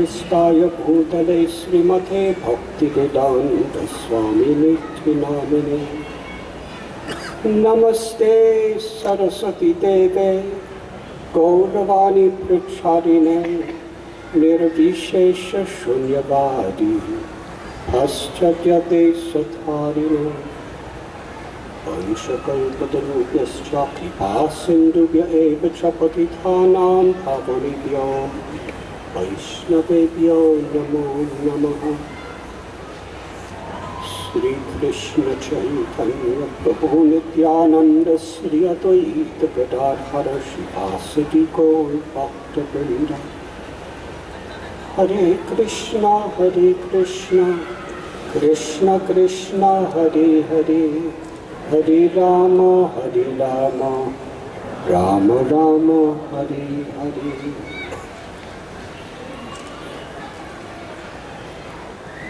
कृष्णाय भूतले श्रीमते भक्तिवेदांत स्वामिने नामिने नमस्ते सरस्वती देवे गौरवाणी प्रचारिणे निर्विशेष शून्यवादी पाश्चात्य सधारिणे पंचकल्पतरुभ्यश्च कृपासिन्धुभ्य एव च पतितानां पावनेभ्यो वैष्णवेभ्यो नमो नमः। श्री कृष्ण चैतन्य प्रभु नित्यानंद श्री अद्वैत गदाधर श्रीवासदि गौर भक्तवृंद। हरे कृष्ण कृष्ण कृष्ण हरे हरे, हरे Ram Ram Ram Hare Hare.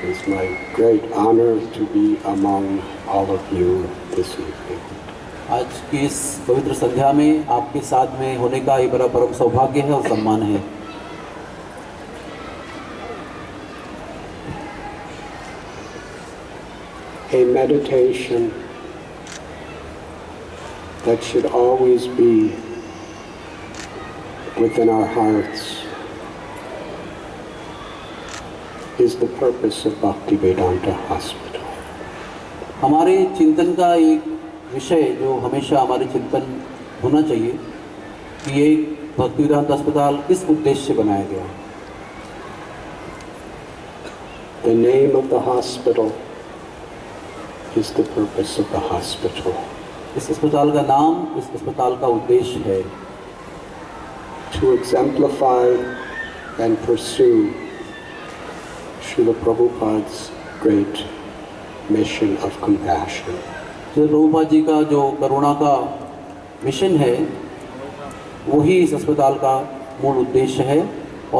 It's my great honor to be among all of you this evening. आज की इस पवित्र संध्या में आपके साथ में होने का ये बड़ा परम सौभाग्य है और सम्मान है। A meditation that should always be within our hearts is the purpose of Bhaktivedanta Hospital. हमारे चिंतन का एक विषय जो हमेशा हमारे चिंतन होना चाहिए कि ये भक्तिवेदांत अस्पताल किस उद्देश्य से बनाया गया। The name of the hospital is the purpose of the hospital. इस अस्पताल का नाम इस अस्पताल का उद्देश्य है। To exemplify and pursue Srila Prabhupada's great mission of compassion. Shri Prabhupada ji का जो करुणा का मिशन है वही इस अस्पताल का मूल उद्देश्य है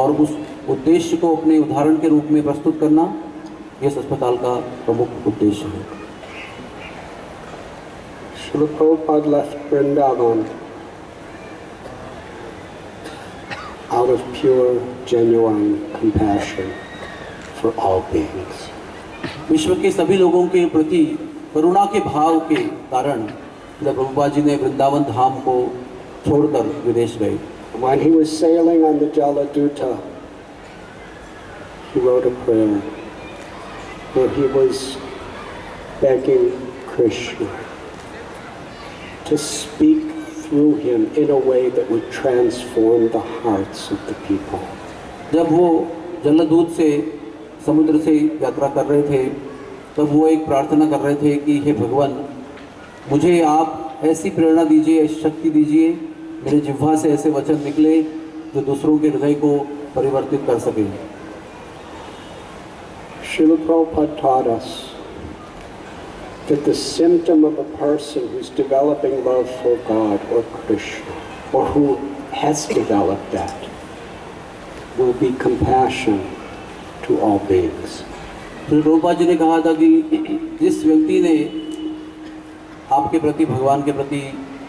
और उस उद्देश्य को अपने उदाहरण के रूप में प्रस्तुत करना इस अस्पताल का प्रमुख उद्देश्य है। Srila Prabhupada left Vrindavan out of pure, genuine compassion for all beings. विश्व के सभी लोगों के प्रति करुणा के भाव के कारण श्रील प्रभुपाद जी ने वृंदावन धाम को छोड़कर विदेश गए। When he was sailing on the Jaladuta, he wrote a prayer where he was begging Krishna to speak through him in a way that would transform the hearts of the people. जब वो जलदूत से समुद्र से यात्रा कर रहे थे तब वो एक प्रार्थना कर रहे थे कि हे भगवान, मुझे आप ऐसी प्रेरणा दीजिए, ऐसी शक्ति दीजिए, मेरे जिह्वा से ऐसे वचन निकले जो दूसरों के हृदय को परिवर्तित कर सके। Srila Prabhupada taught us that the symptom of a person who's developing love for God or Krishna, or who has developed that, will be compassion to all beings. Shri Prabhupada ji ने कहा था कि जिस व्यक्ति ने आपके प्रति भगवान के प्रति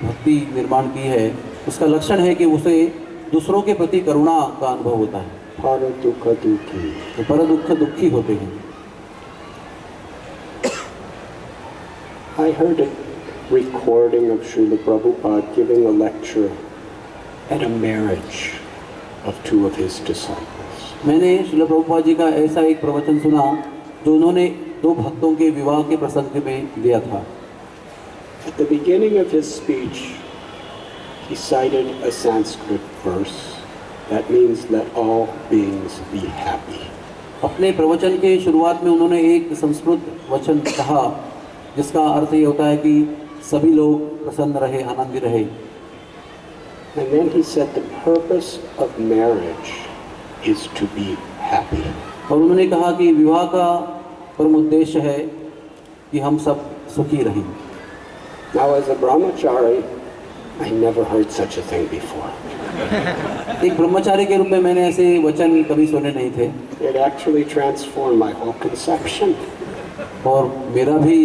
भक्ति निर्माण की है उसका लक्षण है कि उसे दूसरों के प्रति करुणा का अनुभव होता है। पर दुख दुखी, तो पर दुख दुखी होते हैं। I heard a recording of Srila Prabhupada giving a lecture at a marriage of two of his disciples. मैंने श्रील प्रभुपाद जी का ऐसा एक प्रवचन सुना जो उन्होंने दो भक्तों के विवाह के प्रसंग में दिया था। At the beginning of his speech, he cited a Sanskrit verse that means let all beings be happy. अपने प्रवचन के शुरुआत में उन्होंने एक संस्कृत वचन कहा जिसका अर्थ ये होता है कि सभी लोग प्रसन्न रहे, आनंदित रहे। And then he said the purpose of marriage is to be happy. और उन्होंने कहा कि विवाह का परम उद्देश्य है कि हम सब सुखी रहें। Now as a brahmachari, I never heard such a thing before. एक ब्रह्मचारी के रूप में मैंने ऐसे वचन कभी सुने नहीं थे। It actually transformed my whole conception. और मेरा भी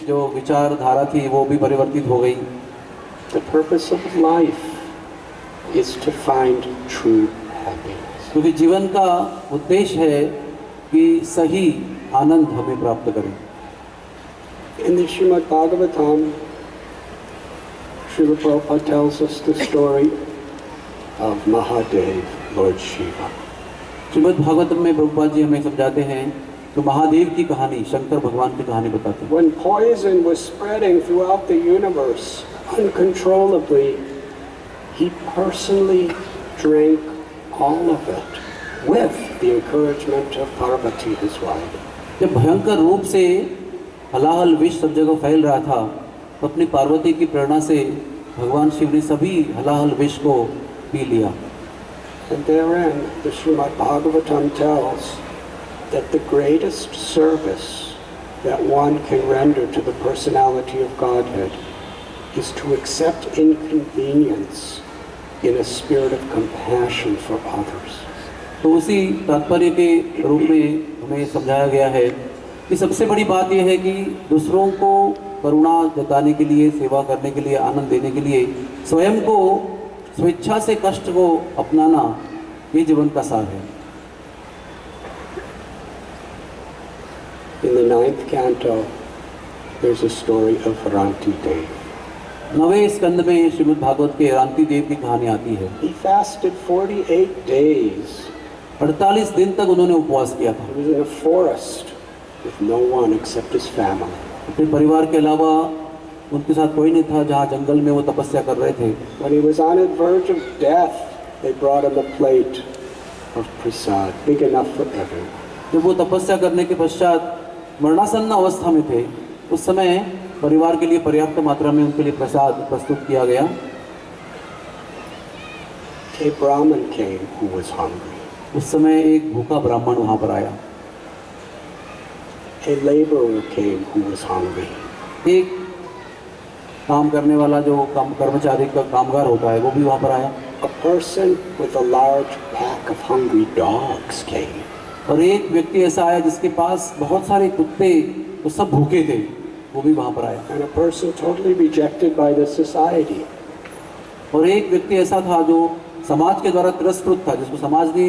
जो विचारधारा थी वो भी परिवर्तित हो गई। The purpose of life is to find true happiness. क्योंकि जीवन का उद्देश्य है कि सही आनंद हमें प्राप्त करें। In the Srimad Bhagavatam, Srila Prabhupada tells us the story of Mahadev, Lord Shiva. Shrimad Bhagavatam में प्रभुपाद जी हमें समझाते हैं तो महादेव की कहानी, शंकर भगवान की कहानी बताते हैं। When poison was spreading throughout the universe uncontrollably, he personally drank all of it with the encouragement of Parvati, his wife. जब भयंकर रूप से हलाहल विष सब जगह फैल रहा था तो अपनी पार्वती की प्रेरणा से भगवान शिव ने सभी हलाहल विष को पी लिया। And therein, the Srimad Bhagavatam tells that the greatest service that one can render to the personality of Godhead is to accept inconvenience in a spirit of compassion for others. तो उसी तात्पर्य के रूप में हमें समझाया गया है कि सबसे बड़ी बात यह है कि दूसरों को करुणा जताने के लिए, सेवा करने के लिए, आनंद देने के लिए स्वयं को स्वेच्छा से कष्ट को अपनाना, ये जीवन का सार है। In the 9th canto, there's a story of Ranti Dev. 9वें स्कंद में श्रीमद् भागवत के रांति देव की कहानी आती है। He fasted 48 days. 48 दिन तक उन्होंने उपवास किया था। He was in a forest with no one except his family. अपने परिवार के अलावा उनके साथ कोई नहीं था, जहाँ जंगल में वो तपस्या कर रहे थे। When he was on the verge of death, they brought him a plate of prasad, big enough for everyone. जब वो तपस्या करने के पश्चात मरणासन्न अवस्था में थे, उस समय परिवार के लिए पर्याप्त मात्रा में उनके लिए प्रसाद प्रस्तुत किया गया। A Brahmin came who was hungry. उस समय एक भूखा ब्राह्मण वहाँ पर आया। A laborer came who was hungry. एक काम करने वाला जो कर्मचारी का कामगार होता है वो भी वहाँ पर आया। A person with a large pack of hungry dogs came. और एक व्यक्ति ऐसा आया जिसके पास बहुत सारे कुत्ते, तो सब भूखे थे, वो भी वहाँ पर आया। And a person totally rejected by the society. और एक व्यक्ति ऐसा था जो समाज के द्वारा तिरस्कृत था, जिसको समाज ने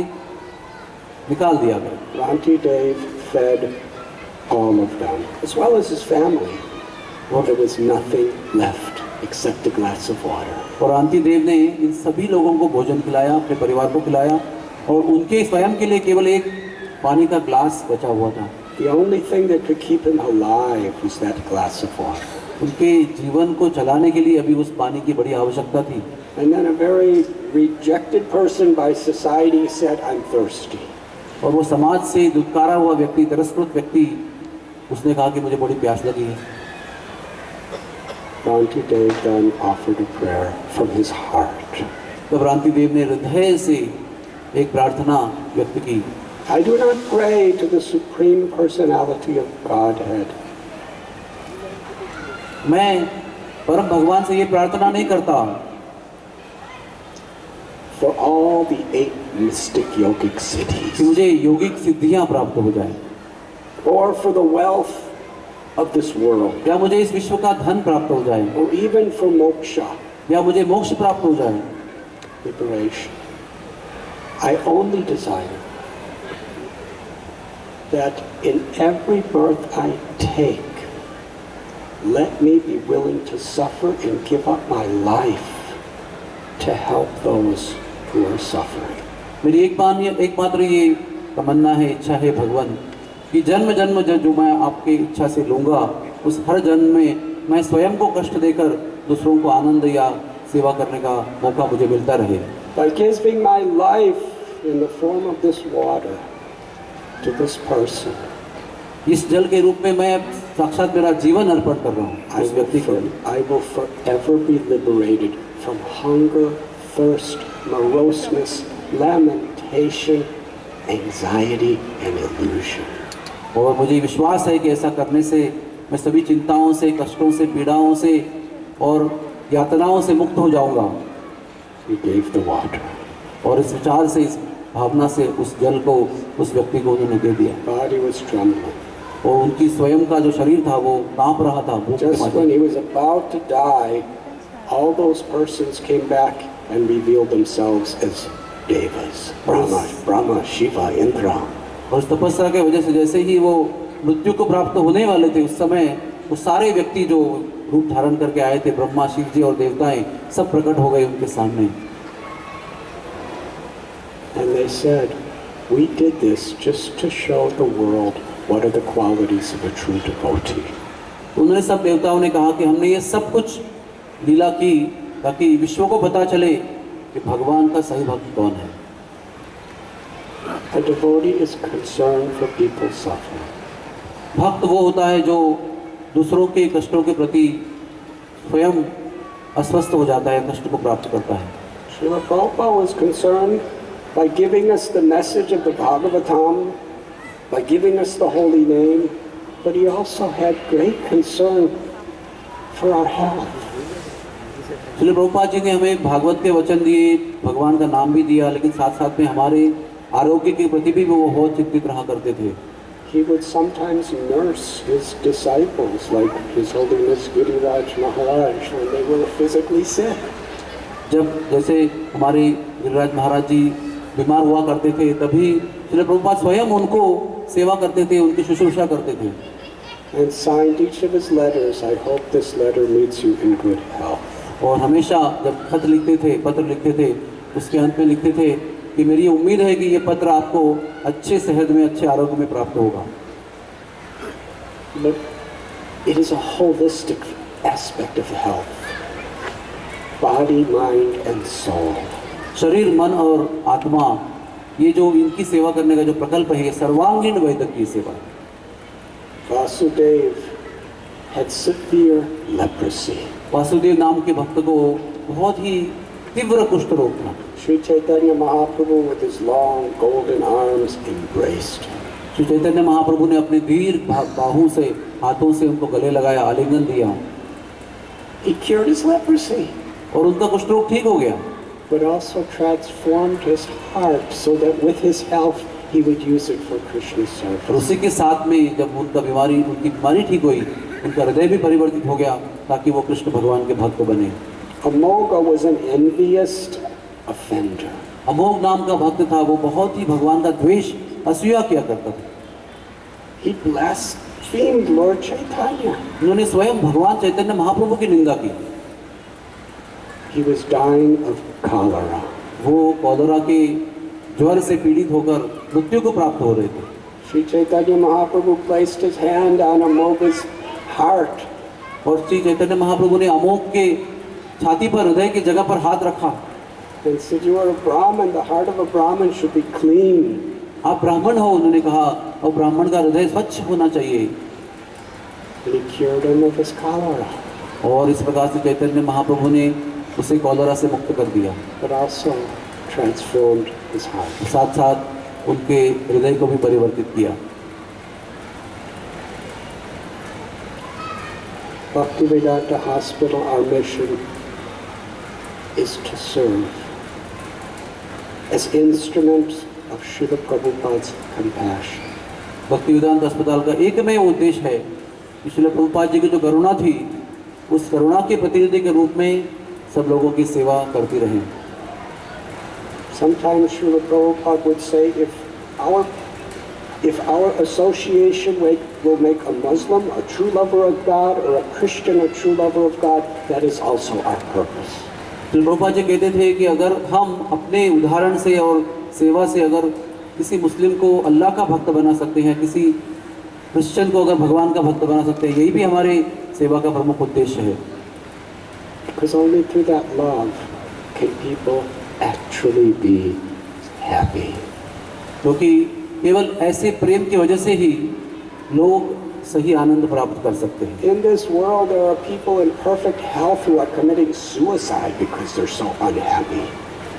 निकाल दिया गया। Ranti Dev fed all of them, as well as his family. Well, there was nothing left except a glass of water. और रांति देव ने इन सभी लोगों को भोजन खिलाया, अपने परिवार को खिलाया, और उनके स्वयं के लिए केवल एक पानी का ग्लास बचा हुआ था। The only thing that could keep him alive was that glass of water. उनके जीवन को चलाने के लिए अभी उस पानी की बड़ी आवश्यकता थी। And then a very rejected person by society said, "I'm thirsty." और वो समाज से दुत्कारा हुआ व्यक्ति, तिरस्कृत व्यक्ति, उसने कहा कि मुझे बड़ी प्यास लगी है। Ranti Dev then offered a prayer from his heart. तब रांति देव ने हृदय से एक प्रार्थना व्यक्त की। I do not pray to the Supreme Personality of Godhead. मैं परम भगवान से ये प्रार्थना नहीं करता For all the 8 mystic yogic कि siddhis, मुझे यौगिक सिद्धियां प्राप्त हो जाएं, or for the wealth of this world, या मुझे इस विश्व का धन प्राप्त हो जाए, or even for moksha, या मुझे मोक्ष प्राप्त हो जाए। liberation. I only desire that in every birth I take, let me be willing to suffer and give up my life to help those who are suffering. मेरी एकमात्र ये तमन्ना है, इच्छा है भगवान कि जन्म जन्म जो मैं आपकी इच्छा से लूँगा, उस हर जन्म में मैं स्वयं को कष्ट देकर दूसरों को आनंद या सेवा करने का मौका मुझे मिलता रहे। By giving my life in the form of this water to this person, इस जल के रूप में मैं साक्षात मेरा जीवन अर्पण कर रहा हूँ इस व्यक्ति को। I will forever be liberated from hunger, thirst, moroseness, lamentation, anxiety, and illusion. और मुझे विश्वास है कि ऐसा करने से मैं सभी चिंताओं से, कष्टों से, पीड़ाओं से और यातनाओं से मुक्त हो जाऊंगा। He gave the water. और इस विचार से, इस भावना से उस जल को उस व्यक्ति को उन्होंने दे दिया। Body was trembling. और उनकी स्वयं का जो शरीर था वो कांप रहा था भूख के Just मारे। when he was about to die, all those persons came back and revealed themselves as devas, Brahma, Shiva, Indra. और उस तपस्या की वजह से जैसे ही वो मृत्यु को प्राप्त होने वाले थे उस समय वो सारे व्यक्ति जो रूप धारण करके आए थे, ब्रह्मा, शिव जी और देवताएं, सब प्रकट हो गए उनके सामने। And they said, we did this just to show the world what are the qualities of a true devotee. उन्होंने सब देवताओं ने कहा कि हमने ये सब कुछ लीला की ताकि विश्व को पता चले कि भगवान का सही भक्त कौन है। A devotee is concerned for people's suffering. भक्त वो होता है जो दूसरों के कष्टों के प्रति स्वयं अस्वस्थ हो जाता है, कष्ट को प्राप्त करता है। Srila Prabhupada was concerned by giving us the message of the Bhagavatam, by giving us the holy name, but he also had great concern for our health. Srila Prabhupada ji ने हमें भागवत के वचन दिए, भगवान का नाम भी दिया, लेकिन साथ साथ में हमारे आरोग्य के प्रति भी वो बहुत चिंतित रहा करते थे। He would sometimes nurse his disciples, like His Holiness Giriraj Maharaj, when they were physically sick. जब जैसे हमारे गिरिराज महाराज जी बीमार हुआ करते थे तभी श्रील प्रभुपाद स्वयं उनको सेवा करते थे, उनकी शुश्रूषा करते थे। And signed each of his letters, I hope this letter meets you in good health. और हमेशा जब खत लिखते थे, पत्र लिखते थे, उसके अंत में लिखते थे कि मेरी उम्मीद है कि ये पत्र आपको अच्छे सेहत में, अच्छे आरोग्य में प्राप्त होगा। But it is a holistic aspect of health. Body, mind and soul. शरीर, मन और आत्मा, ये जो इनकी सेवा करने का जो प्रकल्प है, ये सर्वांगीण वैदिक की सेवा है। Vasudev had severe leprosy. Vasudev नाम के भक्त को बहुत ही तीव्र कुष्ठ रोग था। Sri Chaitanya Mahaprabhu with his long golden arms embraced him. Shri Chaitanya Mahaprabhu ने अपने दीर्घ बाहों से, हाथों से उनको गले लगाया, आलिंगन दिया He cured his leprosy, और उनका कुष्ठ रोग ठीक हो गया। but also transformed his heart so that with his health he would use it for Krishna's और service. उसी के साथ में जब उनकी बीमारी ठीक हुई, उनका हृदय भी परिवर्तित हो गया ताकि वो कृष्ण भगवान के भक्त बने। Amoga was an envious offender. अमोघ नाम का भक्त था, वो बहुत ही भगवान का द्वेष, असूया किया करता था। He blasphemed Lord Chaitanya. उन्होंने स्वयं भगवान चैतन्य महाप्रभु की निंदा की। He was dying of cholera. वो कॉलरा के ज्वर से पीड़ित होकर मृत्यु को प्राप्त हो रहे थे। Sri Chaitanya Mahaprabhu placed his hand on Amoga's heart. और श्री चैतन्य महाप्रभु ने अमोघ के छाती पर, हृदय की जगह पर हाथ रखा। And said, you are a Brahmin, the heart of a Brahmin should be clean. आप ब्राह्मण हो, उन्होंने कहा, और ब्राह्मण का हृदय स्वच्छ होना चाहिए। And he cured him of his cholera. और इस प्रकार से चैतन्य महाप्रभु ने उसे कॉलरा से मुक्त कर दिया, But also transformed his heart. साथ साथ उनके हृदय को भी परिवर्तित किया। Bhaktivedanta Hospital, our mission is to serve as instruments of Srila Prabhupada's compassion. Bhaktivedanta अस्पताल का एकमेव उद्देश्य है कि श्रील प्रभुपाद जी की जो करुणा थी, उस करुणा के प्रतिनिधि के रूप में सब लोगों की सेवा करती रहें। Sometimes Srila Prabhupada would say, if our association will make a Muslim a true lover of God or a Christian a true lover of God, that is also our purpose. Srila Prabhupada ji कहते थे कि अगर हम अपने उदाहरण से और सेवा से अगर किसी मुस्लिम को अल्लाह का भक्त बना सकते हैं, किसी क्रिश्चियन को अगर भगवान का भक्त बना सकते हैं, यही भी हमारे सेवा का प्रमुख उद्देश्य है। Because only through that love can people actually be happy. क्योंकि केवल ऐसे प्रेम की वजह से ही लोग सही आनंद प्राप्त कर सकते हैं। In this world, there are people in perfect health who are committing suicide because they're so unhappy.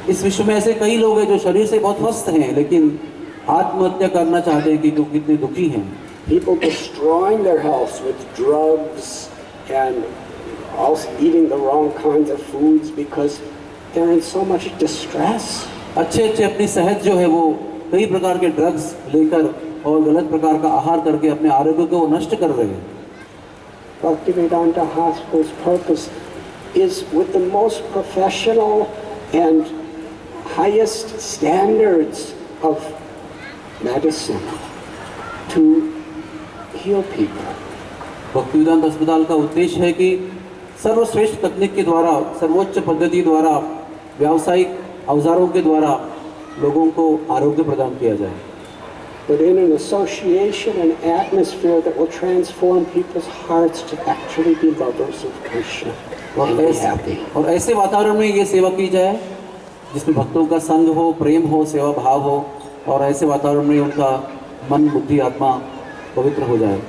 इस विश्व में ऐसे कई लोग हैं जो शरीर से बहुत स्वस्थ हैं लेकिन आत्महत्या करना चाहते हैं कि क्योंकि कितने दुखी हैं। People destroying their health with drugs and also eating the wrong kinds of foods because they're in so much distress. अच्छे अपनी सेहत जो है वो कई प्रकार के ड्रग्स लेकर और गलत प्रकार का आहार करके अपने आरोग्य को नष्ट कर रहे हैं। Bhaktivedanta Hospital's purpose is with the most professional and highest standards of medicine to heal people. Bhaktivedanta अस्पताल का उद्देश्य है कि सर्वश्रेष्ठ तकनीक के द्वारा, सर्वोच्च पद्धति द्वारा, व्यावसायिक औजारों के द्वारा लोगों को आरोग्य प्रदान किया जाए, but in an association and atmosphere that will transform people's hearts to actually be lovers of Krishna and be happy. और ऐसे वातावरण में ये सेवा की जाए जिसमें भक्तों का संग हो, प्रेम हो, सेवा भाव हो, और ऐसे वातावरण में उनका मन, बुद्धि, आत्मा पवित्र हो जाए।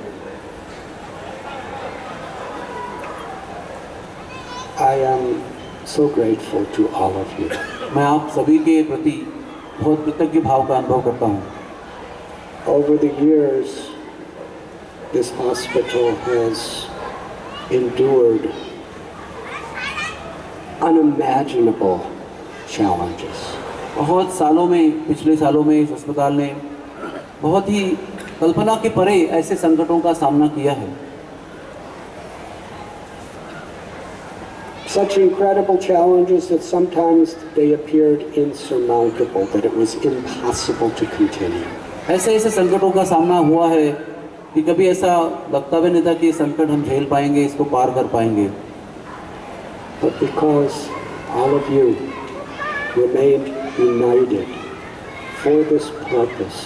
I am so grateful to all of you. मैं आप सभी के प्रति बहुत कृतज्ञ भाव का अनुभव करता हूँ। Over the years, this hospital has endured unimaginable challenges. बहुत सालों में, पिछले सालों में इस अस्पताल ने बहुत ही कल्पना के परे ऐसे संकटों का सामना किया है। Such incredible challenges that sometimes they appeared insurmountable, that it was impossible to continue. ऐसे ऐसे संकटों का सामना हुआ है कि कभी ऐसा लगता भी नहीं था कि ये संकट हम झेल पाएंगे, इसको पार कर पाएंगे। But because all of you remained united for this purpose,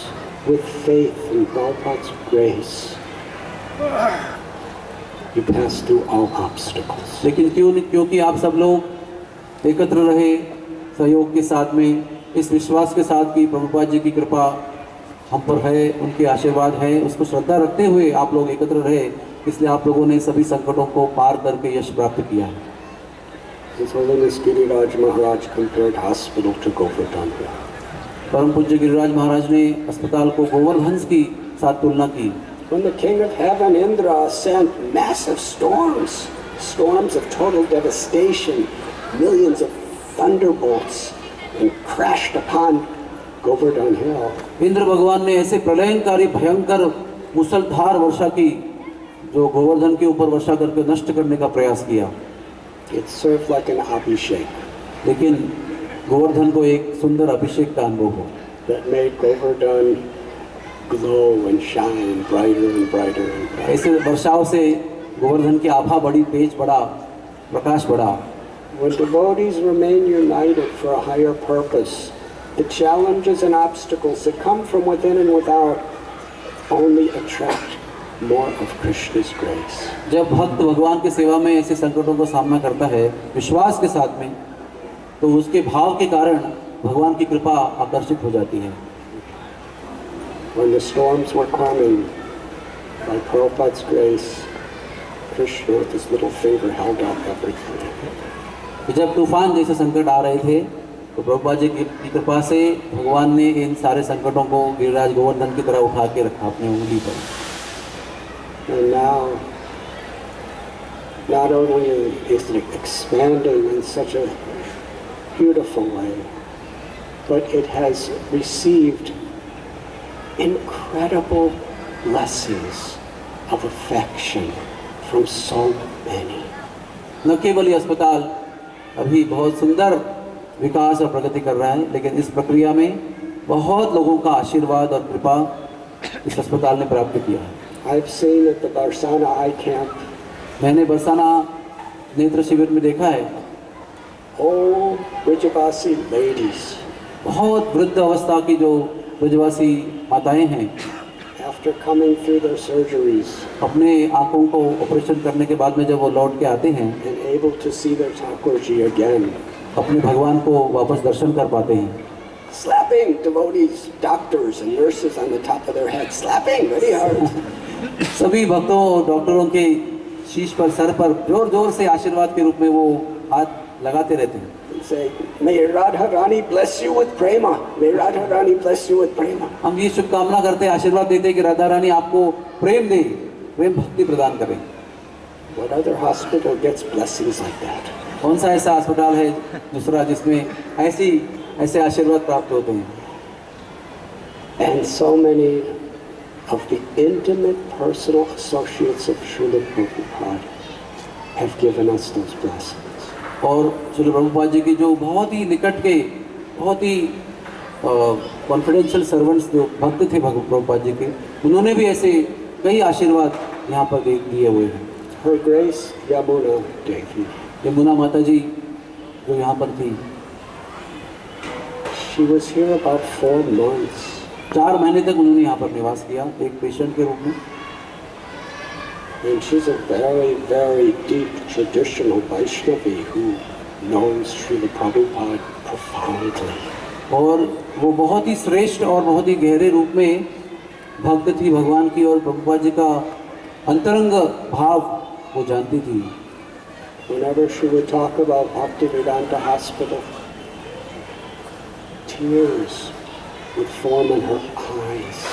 with faith in Prabhupada's grace, you passed through all obstacles. लेकिन क्योंकि आप सब लोग एकत्र रहे सहयोग के साथ में, इस विश्वास के साथ कि प्रभुपाद जी की कृपा हम पर है, उनके आशीर्वाद है, उसको श्रद्धा रखते हुए आप लोग एकत्र रहे, इसलिए आप लोगों ने सभी संकटों को पार करके यश प्राप्त किया है। His Holiness Giriraj Maharaj compared hospital to Govardhan Hill. परम पूज्य गिरिराज महाराज ने अस्पताल को गोवर्धन की साथ तुलना की। When the King of Heaven, Indra, sent massive storms of total devastation, millions of thunderbolts, and crashed upon Govardhan Hill, Indra भगवान ने ऐसे प्रलयंकारी भयंकर मूसलधार वर्षा की जो गोवर्धन के ऊपर वर्षा करके नष्ट करने का प्रयास किया, it served like an abhishek लेकिन गोवर्धन को एक सुंदर अभिषेक का अनुभव हो, that made Govardhan glow and shine brighter and brighter and brighter. ऐसे वर्षाओं से गोवर्धन की आभा बड़ी तेज बढ़ा, प्रकाश बढ़ा। When devotees remain united for a higher purpose, the challenges and obstacles that come from within and without only attract more of Krishna's grace. जब भक्त भगवान की सेवा में ऐसे संकटों का सामना करता है विश्वास के साथ में, तो उसके भाव के कारण भगवान की कृपा आकर्षित हो जाती है। When the storms were coming, by Prabhupada's grace, Krishna with his little finger held out everything. जब तूफान जैसे संकट आ रहे थे तो प्रभुपाद जी की कृपा से भगवान ने इन सारे संकटों को गिरिराज गोवर्धन की तरह उठा के रखा अपनी उंगली पर। And now, not only is it expanding in such a beautiful way, but it has received incredible blessings of affection from so many. न केवल ये अस्पताल अभी बहुत सुंदर विकास और प्रगति कर रहा है, लेकिन इस प्रक्रिया में बहुत लोगों का आशीर्वाद और कृपा इस अस्पताल ने प्राप्त किया है। I've seen at the Barsana Eye Camp, मैंने बरसाना नेत्र शिविर में देखा है old Brijavasi ladies, बहुत वृद्ध अवस्था की जो ब्रजवासी माताएं हैं, after coming through their surgeries अपने आंखों को ऑपरेशन करने के बाद में जब वो लौट के आते हैं, and able to see their Thakurji again, अपने भगवान को वापस दर्शन कर पाते हैं, slapping devotees, doctors and nurses on the top of their head, slapping very hard. सभी भक्तों और डॉक्टरों के शीश पर, सर पर जोर जोर से आशीर्वाद के रूप में वो हाथ लगाते रहते हैं। And say, may Radharani bless you with prema. May Radharani bless you with prema. हम ये शुभकामना करते हैं, आशीर्वाद देते हैं कि राधा रानी आपको प्रेम दे, प्रेम भक्ति प्रदान करें। What other hospital gets blessings like that? कौन सा ऐसा अस्पताल है दूसरा जिसमें ऐसे आशीर्वाद प्राप्त होते हैं? And so many of the intimate personal associates of Srila Prabhupada have given us those blessings. और श्रील प्रभुपाद जी की जो बहुत ही निकट के बहुत ही कॉन्फिडेंशियल सर्वेंट्स जो भक्त थे प्रभुपाद जी के, उन्होंने भी ऐसे कई आशीर्वाद यहाँ पर दिए हुए हैं। Her Grace Yamuna Devi, Yamuna माता जी जो यहाँ पर थी, she was here about 4 months. 4 महीने तक उन्होंने यहाँ पर निवास किया एक पेशेंट के रूप में। And she's a very, very deep traditional Vaishnavi who knows Srila Prabhupada profoundly. और वो बहुत ही श्रेष्ठ और बहुत ही गहरे रूप में भक्त थी भगवान की, और प्रभुपाद जी का अंतरंग भाव वो जानती थी। Whenever she would talk about Bhaktivedanta Hospital, tears would form in her eyes.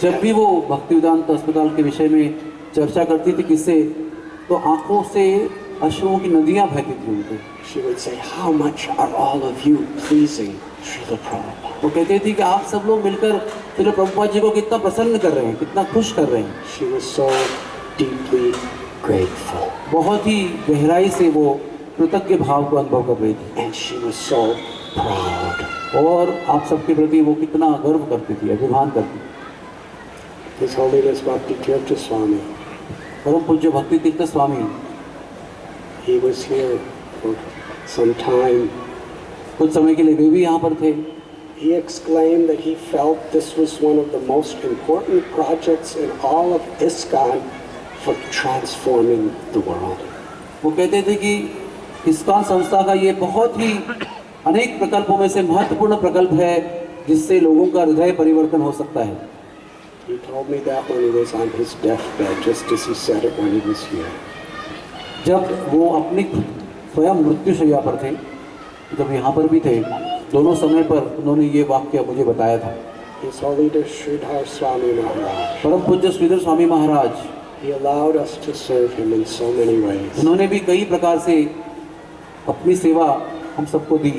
जब भी वो भक्तिवेदांत अस्पताल के विषय में चर्चा करती थी किससे, तो आंखों से अश्रुओं की नदियां बहती थी उनके। She would say, "How much are all of you pleasing Srila Prabhupada?" वो कहती थी कि आप सब लोग मिलकर श्रील प्रभुपाद जी को कितना प्रसन्न कर रहे हैं, कितना खुश कर रहे हैं। She was so deeply grateful. बहुत ही गहराई से वो कृतज्ञ भाव को अनुभव कर रही थी, And she was so proud. और आप सबके प्रति वो कितना गर्व करती थी, अभिमान करती थी। His Holiness Bhakti Tirtha Swami, परम पूज्य भक्ति तीर्थ स्वामी, he was here for some time. कुछ समय के लिए वे भी यहाँ पर थे। He exclaimed that he felt this was one of the most important projects in all of ISKCON for transforming the world. वो कहते थे कि इस्कॉन संस्था का ये बहुत ही अनेक प्रकल्पों में से महत्वपूर्ण प्रकल्प है जिससे लोगों का हृदय परिवर्तन हो सकता है। He told me that when he was on his deathbed, just as he said it when he was here. जब वो अपनी स्वयं मृत्युशैया पर थे, जब यहाँ पर भी थे, दोनों समय पर उन्होंने ये वाक्य मुझे बताया था। His Holiness Sridhar Swami Maharaj, परम पूज्य Shridhar Swami Maharaj, he allowed us to serve him in so many ways. उन्होंने भी कई प्रकार से अपनी सेवा हम सबको दी,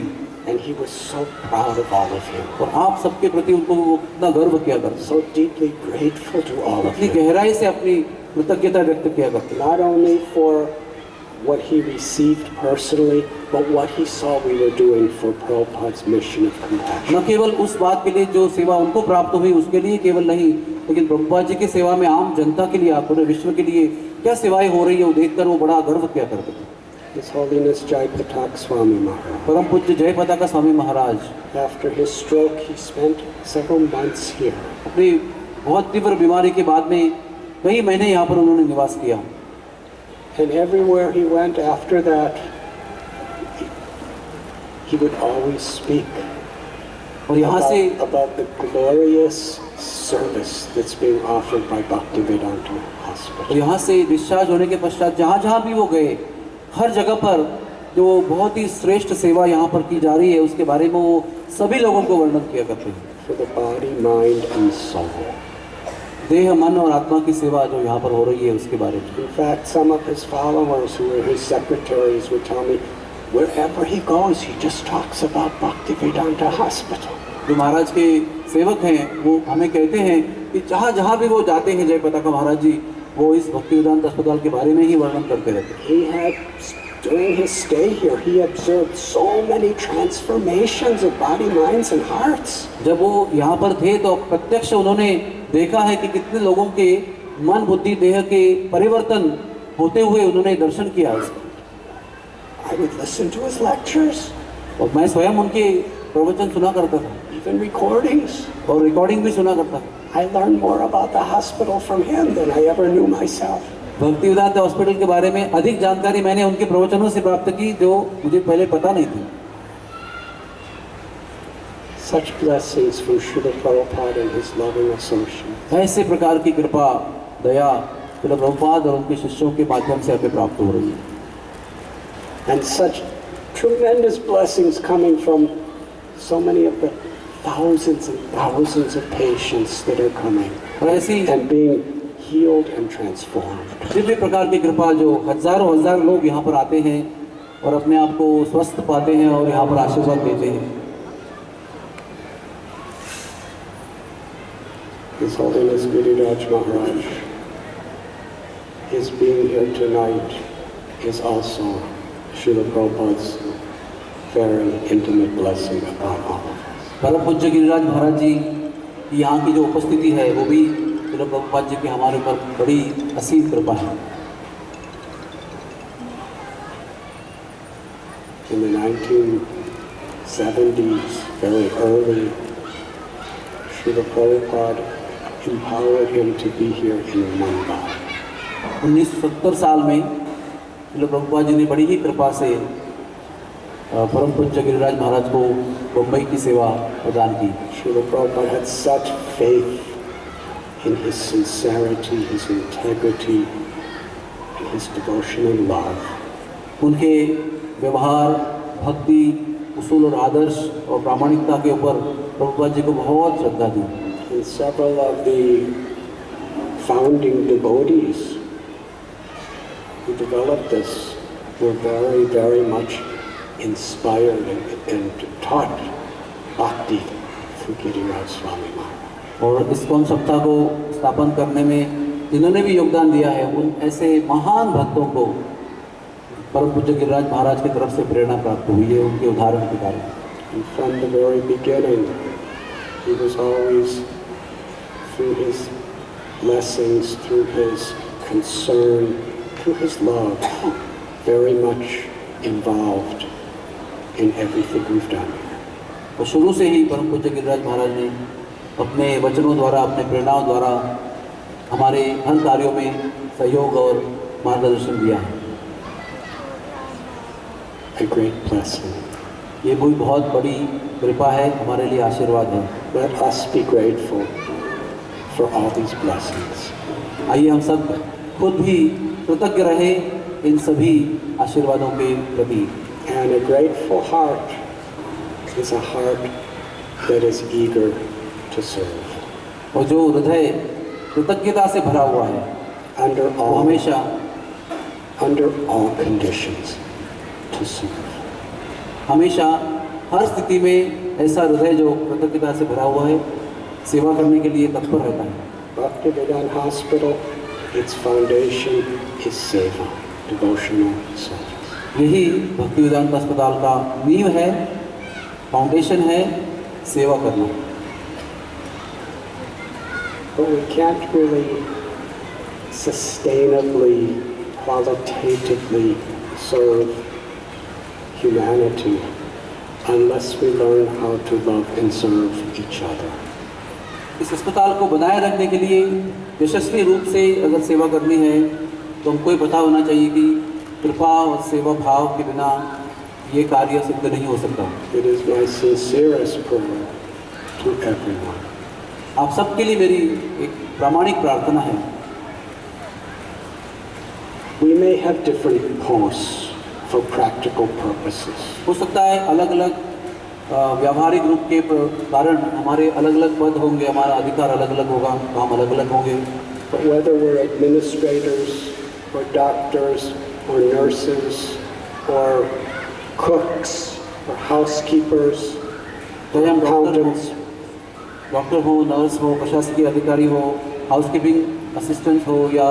And he was so proud of all of you. और आप सबके प्रति उनको वो कितना गर्व किया करते, So deeply grateful to all of इतनी you. गहराई से अपनी कृतज्ञता व्यक्त किया करते, Not only for what he received personally, but what he saw we were doing for Prabhupada's mission of compassion. न केवल उस बात के लिए जो सेवा उनको प्राप्त हुई उसके लिए केवल नहीं, लेकिन प्रभुपाद जी की सेवा में आम जनता के लिए, पूरे विश्व के लिए क्या सेवाएं हो रही है वो देखकर वो बड़ा गर्व किया करते थे। His Holiness Jai Patak Swami Maharaj. परम पूज्य जय पताका Swami Maharaj After his stroke, he spent several months here. अपनी बहुत तीव्र बीमारी के बाद में कई महीने यहाँ पर उन्होंने निवास किया, And everywhere he went after that, he would always speak और यहाँ से about the glorious service that's being offered by Bhaktivedanta Hospital. और यहाँ से डिस्चार्ज होने के पश्चात जहाँ जहाँ भी वो गए, हर जगह पर जो बहुत ही श्रेष्ठ सेवा यहाँ पर की जा रही है उसके बारे में वो सभी लोगों को वर्णन किया करते हैं। For the body, mind, and soul. देह, मन और आत्मा की सेवा जो यहाँ पर हो रही है उसके बारे में। In fact, some of his followers who were his secretaries would tell me, wherever he goes, he just talks about Bhaktivedanta Hospital. जो महाराज के सेवक हैं वो हमें कहते हैं कि जहाँ जहाँ भी वो जाते हैं जय पताका महाराज जी, वो इस भक्तिवेदांत अस्पताल के बारे में ही वर्णन करते रहते हैं। He had, during his stay here, he observed so many transformations of body, minds, and hearts. जब वो यहाँ पर थे तो प्रत्यक्ष उन्होंने देखा है कि कितने लोगों के मन, बुद्धि, देह के परिवर्तन होते हुए उन्होंने दर्शन किया इसका। I would listen to his lectures, और मैं स्वयं उनके प्रवचन सुना करता था even recordings. और रिकॉर्डिंग भी सुना करता था। I learned more about the hospital from him than I ever knew myself. Bhaktivedanta hospital के बारे में अधिक जानकारी मैंने उनके प्रवचनों से प्राप्त की जो मुझे पहले पता नहीं थी। Such blessings from Srila Prabhupada and his loving associates. ऐसे प्रकार की कृपा, दया श्रील प्रभुपाद और उनके शिष्यों के माध्यम से हमें प्राप्त हो रही है। And such tremendous blessings coming from so many of the thousands and thousands of patients that are coming और ऐसी and being healed and transformed. Divya प्रकार की कृपा जो हजारों हजार लोग यहाँ पर आते हैं और अपने आप को स्वस्थ पाते हैं और यहाँ पर आशीर्वाद देते हैं। His Holiness Giriraj Maharaj, his being here tonight is also Srila Prabhupada's very intimate blessing upon all of us. परम पूज्य गिरिराज महाराज जी की यहाँ की जो उपस्थिति है वो भी श्रील प्रभुपाद जी की हमारे ऊपर बड़ी असीम कृपा है। In the 1970s, very early, Srila Prabhupada empowered him to be here in Mumbai. 1970 साल में श्रील प्रभुपाद जी ने बड़ी ही कृपा से परम पूज्य गिरिराज महाराज को बम्बई की सेवा प्रदान की। Srila Prabhupada had such faith in his sincerity, his integrity, and his devotion and love. उनके व्यवहार, भक्ति, उसूल और आदर्श और प्रामाणिकता के ऊपर प्रभुपाद जी को बहुत श्रद्धा थी। And several of the founding devotees who developed this were very, very much inspired and taught bhakti through Giriraj Swami Maharaj. और इस्कॉन सप्ताह को स्थापन करने में जिन्होंने भी योगदान दिया है उन ऐसे महान भक्तों को परम पूज्य गिरिराज महाराज की तरफ से प्रेरणा प्राप्त हुई है उनके उदाहरण के कारण। And from the very beginning, he was always, through his blessings, through his concern, through his love, very much involved in everything we've done here. और शुरू से ही परम पूज्य गिरिराज महाराज ने अपने वचनों द्वारा, अपने प्रेरणाओं द्वारा हमारे हर कार्यों में सहयोग और मार्गदर्शन दिया है। A great blessing. ये कोई बहुत बड़ी कृपा है, हमारे लिए आशीर्वाद है। Let us be grateful for all these blessings. आइए हम सब खुद भी कृतज्ञ रहे इन सभी आशीर्वादों के प्रति। And a grateful heart is a heart that is eager to serve. और जो हृदय कृतज्ञता से भरा हुआ है Under वो all, हमेशा under all conditions, to serve. हमेशा हर स्थिति में ऐसा हृदय जो कृतज्ञता से भरा हुआ है सेवा करने के लिए तत्पर रहता है। Bhaktivedanta Hospital, its foundation is seva, devotional service. यही भक्ति वेदांत अस्पताल का नींव है, फाउंडेशन है सेवा करना। But we can't really sustainably, qualitatively serve humanity unless we learn how to love and serve each other. इस अस्पताल को बनाए रखने के लिए यशस्वी रूप से अगर सेवा करनी है तो हमको ये पता होना चाहिए कि कृपा और सेवा भाव के बिना ये कार्य सिद्ध नहीं हो सकता। It is my sincerest prayer to everyone. आप सबके लिए मेरी एक प्रामाणिक प्रार्थना है। We may have different posts for practical purposes. हो सकता है अलग अलग व्यावहारिक रूप के कारण हमारे अलग अलग पद होंगे, हमारा अधिकार अलग अलग होगा, काम अलग अलग होंगे। But whether we're administrators or doctors or nurses or cooks or housekeepers or चाहे हम accountants, डॉक्टर हो, नर्स हो, प्रशासकीय अधिकारी हो, हाउसकीपिंग असिस्टेंट हो या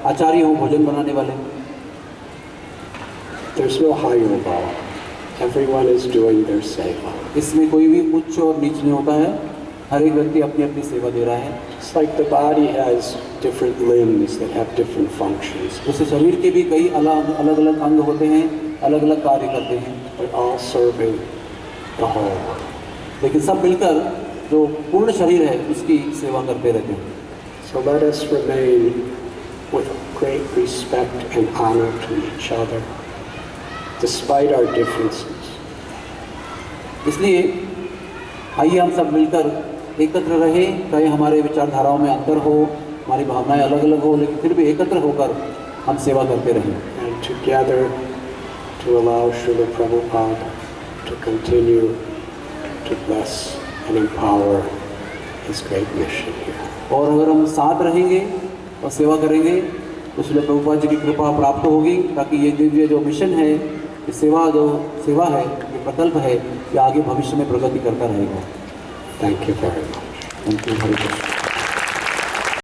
आचार्य हो, भोजन बनाने वाले, there's no high or low. Everyone is doing their seva. इसमें कोई भी उच्च और नीच नहीं होता है, हर एक व्यक्ति अपनी अपनी सेवा दे रहा है। It's like the body has different limbs that have different functions. जैसे शरीर के भी कई अलग अलग अंग होते हैं, अलग अलग कार्य करते हैं, They're all serving the whole. लेकिन सब मिलकर जो पूर्ण शरीर है उसकी सेवा करते रहते हैं। So let us remain with great respect and honor to each other, despite our differences. इसलिए आइए हम सब मिलकर एकत्र रहे, चाहे हमारे विचारधाराओं में अंतर हो, हमारी भावनाएं अलग अलग हो, लेकिन फिर भी एकत्र होकर हम सेवा करते रहें। And together to allow Srila Prabhupada to continue to bless and empower his great mission here. और अगर हम साथ रहेंगे और सेवा करेंगे तो श्रील प्रभुपाद जी की कृपा प्राप्त होगी, ताकि ये दिव्य जो मिशन है, ये सेवा है, ये प्रकल्प है, ये आगे भविष्य में प्रगति करता रहेगा। Thank you very much. Thank you.